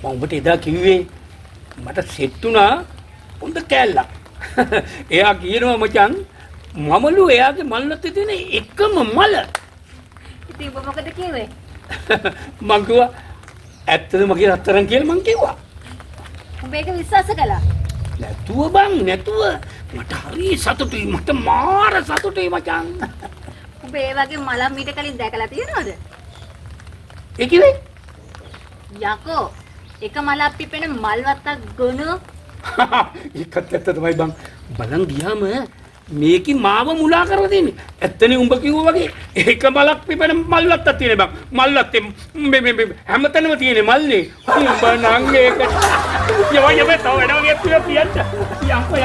මම ඔබට එදා කිව්වේ මට සෙට් වුණා හොඳ කෑල්ලක්. එයා කියනවා මචං මමලු එයාගේ මල්ලත් තියෙන එකම මල. ඉතින් ඔබ මොකද කිව්වේ? මං කිව්වා ඇත්තද මගේ රත්තරන් කියලා මං කිව්වා. ඔබ ඒක විශ්වාස කළා? නැතුව බං නැතුව මට හරි සතුටුයි මට මාර සතුටුයි මචං. ඔබ ඒ වගේ මලක් මීට කලින් දැකලා තියෙනවද? ඒ කිව්වේ යකෝ එක මලක් පිපෙන මල් වත්තක් ගොනු ඒකත් ඇත්ත තමයි බං. බලන් ගියාම මේකේ මාව මුලා කරලා තියෙන්නේ. ඇත්තනේ උඹ කිව්වා වගේ ඒක මලක් පිපෙන මල් වත්තක් තියෙන බං. මල් වත්තේ මේ හැමතැනම තියෙන මල්නේ. උඹ නම් ඒක යව තව වැඩ වගේ කියන්න. යම්කෝ